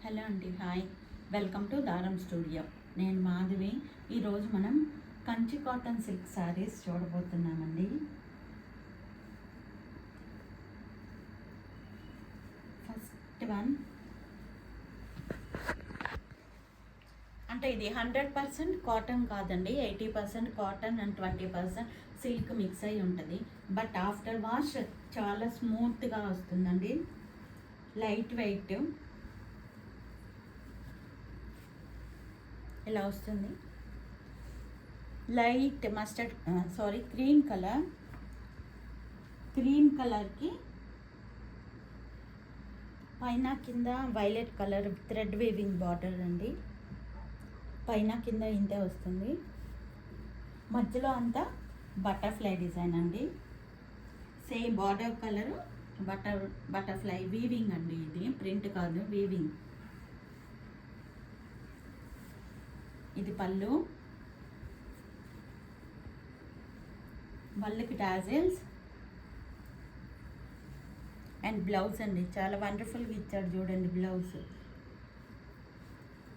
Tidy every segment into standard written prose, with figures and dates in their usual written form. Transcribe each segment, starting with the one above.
Hello అండి, hi. Welcome to Dharam studio. నేను మాధవి. ఈరోజు మనం కంచి కాటన్ సిల్క్ శారీస్ చూడబోతున్నామండి. ఫస్ట్ వన్ అంటే ఇది 100% కాటన్ కాదండి, 80% కాటన్ అండ్ 20% సిల్క్ మిక్స్ అయి ఉంటుంది. బట్ ఆఫ్టర్ వాష్ చాలా స్మూత్గా వస్తుందండి, లైట్ వెయిట్. ఇలా వస్తుంది. లైట్ మస్టర్డ్ క్రీమ్ కలర్కి పైన కింద violet colour thread weaving border అండి. పైన కింద ఇంతే వస్తుంది. మధ్యలో అంతా బటర్ఫ్లై డిజైన్ అండి. Same border colour butterfly weaving అండి. ఇది ప్రింట్ కాదు, వీవింగ్. ఇది పళ్ళు, పళ్ళుకి టాజిల్స్ అండ్ బ్లౌజ్ అండి. చాలా వండర్ఫుల్గా ఇచ్చాడు చూడండి బ్లౌజ్.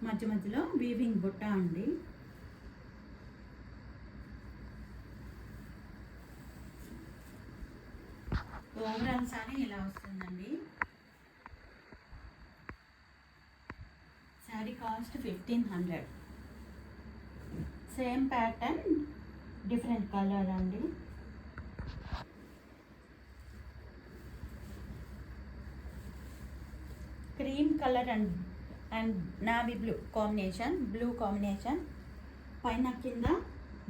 మధ్య మధ్యలో వీవింగ్ బుట్ట అండి. ఓవరాల్ సారీ ఇలా వస్తుందండి. Sari cost 1500. Same pattern, different colour అండి. Cream colour and navy blue combination. పైన కింద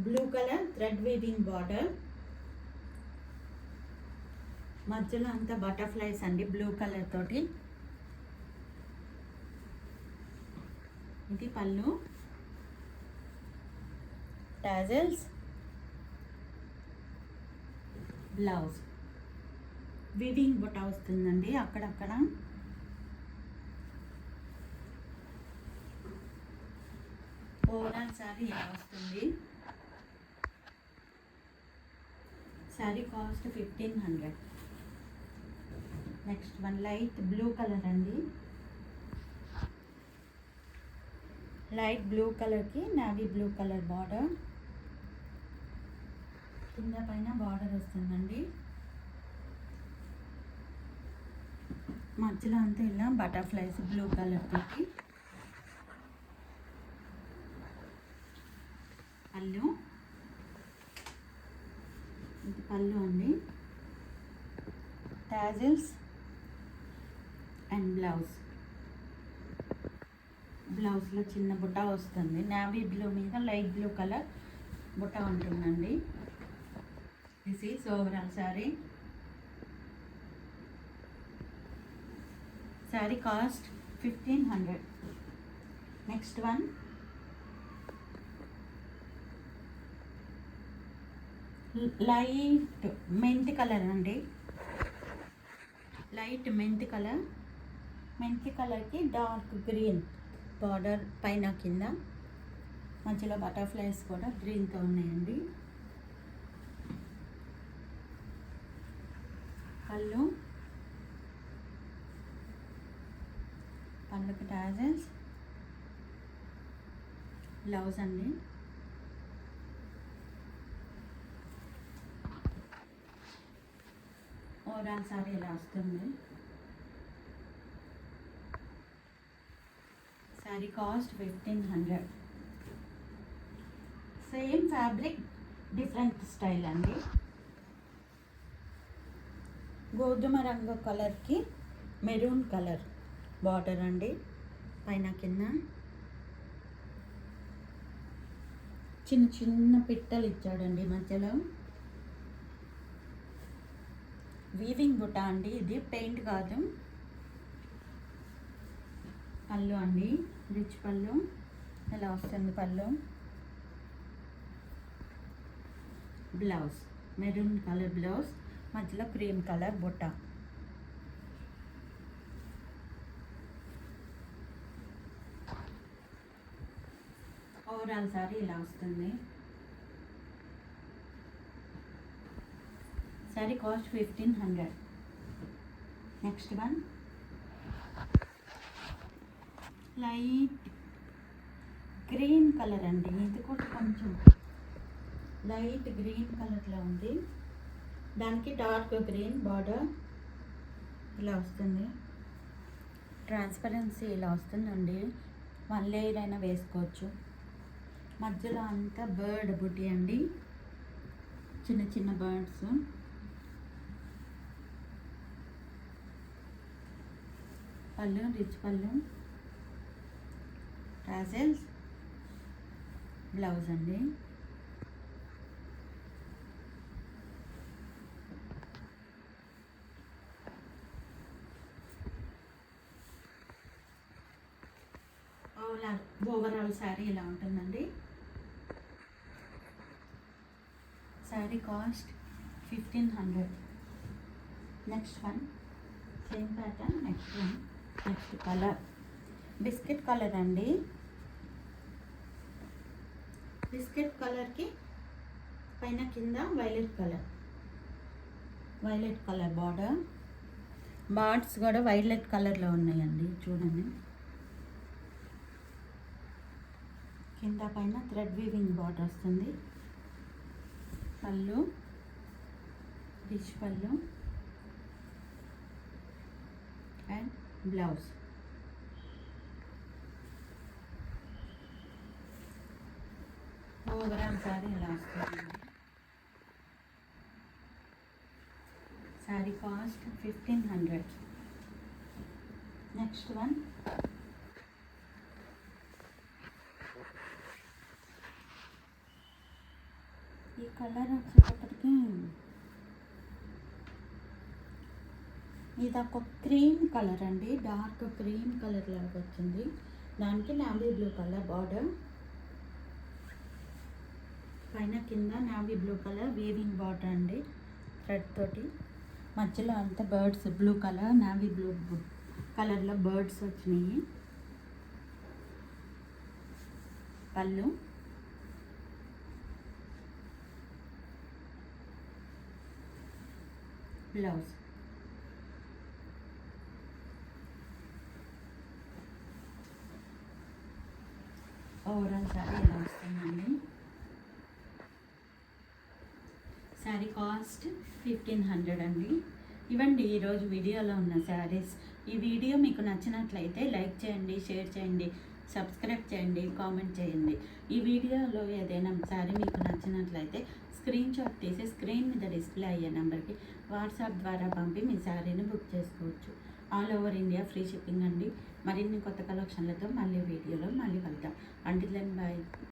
blue colour thread weaving border. మధ్యలో అంతా బటర్ఫ్లైస్ అండి, బ్లూ కలర్ తోటి. ఇది పళ్ళు, టాజల్స్, బ్లౌజ్. వీవింగ్ బుట్ట వస్తుందండి అక్కడక్కడ. ఓవరాల్ శారీ ఇలా వస్తుంది. Sari cost 1500. Next one light blue colour అండి. లైట్ బ్లూ కలర్కి నావీ బ్లూ కలర్ బార్డర్. కింద పైన బార్డర్ వస్తుందండి. మధ్యలో అంతా ఇలా బటర్ఫ్లైస్ బ్లూ కలర్ తోటి. పళ్ళు, ఇది పళ్ళు అండి. టాజిల్స్ అండ్ బ్లౌజ్లో చిన్న బుట్ట వస్తుంది. నావీ బ్లూ మీద లైట్ బ్లూ కలర్ బుట్ట ఉంటుందండి. This is overall sari. Sari cost 1500. Next one light మెంతి కలర్ అండి. లైట్ మెంతి కలర్కి డార్క్ గ్రీన్ బార్డర్. పైన కింద మధ్యలో బటర్ఫ్లైస్ కూడా గ్రీన్తో ఉన్నాయండి. పళ్ళుకి టాజల్స్, బ్లౌజ్ అండి. ఓవరాల్ సారీ ఇలా వస్తుంది. Sari cost 1500. Same fabric, different style అండి. గోధుమ రంగు కలర్కి మెరూన్ కలర్ బార్డర్ అండి. పైన కింద చిన్న చిన్న పిట్టలు ఇచ్చాడండి మధ్యలో. వీవింగ్ బుట్ట అండి, ఇది పెయింట్ కాదు. పళ్ళు అండి, రిచ్ పళ్ళు. ఇలా వస్తుంది పళ్ళు. బ్లౌజ్ మెరూన్ కలర్ బ్లౌజ్, మధ్యలో క్రీమ్ కలర్ బుట్ట. ఓవరాల్ సారీ ఇలా వస్తుంది. Sari cost 1500. Next one light green colour అండి. ఇది కూడా కొంచెం లైట్ గ్రీన్ కలర్లో ఉంది. దానికి డార్క్ గ్రీన్ బార్డర్ ఇలా వస్తుంది. ట్రాన్స్పరెన్సీ ఇలా వస్తుందండి. 1 లేయర్ అయినా వేసుకోవచ్చు. మధ్యలో అంతా బర్డ్ బుట్టి అండి, చిన్న చిన్న బర్డ్స్. పళ్ళు రిచ్ పళ్ళు, టాజల్స్, బ్లౌజ్ అండి. ఓవరాల్ శారీ ఇలా ఉంటుందండి. Sari cost 1500. Next one same pattern. Next colour biscuit colour అండి. బిస్కెట్ కలర్కి పైన కింద వైలెట్ కలర్ బార్డర్. బార్డ్స్ కూడా వైలెట్ కలర్లో ఉన్నాయండి, చూడండి. కింద పైన థ్రెడ్ వీవింగ్ బార్డర్ వస్తుంది. పళ్ళు రిచ్ పళ్ళు అండ్ బ్లౌజ్. ఓవరాల్ శారీ ఇలా వస్తుంది. శారీ కాస్ట్ 1500. నెక్స్ట్ వన్ ఈ కలర్ వచ్చేటప్పటికి ఇది ఒక క్రీమ్ కలర్ అండి, డార్క్ క్రీమ్ కలర్ లాగా వచ్చింది. దానికి నావీ బ్లూ కలర్ బార్డర్, పైన కింద navy blue colour weaving border అండి, థ్రెడ్ తోటి. మధ్యలో అంతా birds blue colour, navy blue కలర్లో బర్డ్స్ వచ్చినాయి. పళ్ళు బ్లౌజ్. ఓవరాల్ శారీ ఎలా వస్తుందండి. శారీ కాస్ట్ 1500 అండి. ఇవ్వండి ఈరోజు వీడియోలో ఉన్న శారీస్. ఈ వీడియో మీకు నచ్చినట్లయితే లైక్ చేయండి, షేర్ చేయండి, సబ్స్క్రైబ్ చేయండి, కామెంట్ చేయండి. ఈ వీడియోలో ఏదైనా శారీ మీకు నచ్చినట్లయితే స్క్రీన్ షాట్ తీసి స్క్రీన్ మీద డిస్ప్లే అయ్యే నెంబర్కి వాట్సాప్ ద్వారా పంపి మీ శారీని బుక్ చేసుకోవచ్చు. All over India free shipping అండి. మరిన్ని కొత్త కలెక్షన్లతో మళ్ళీ వీడియోలో మళ్ళీ కలుద్దాం. Until then by.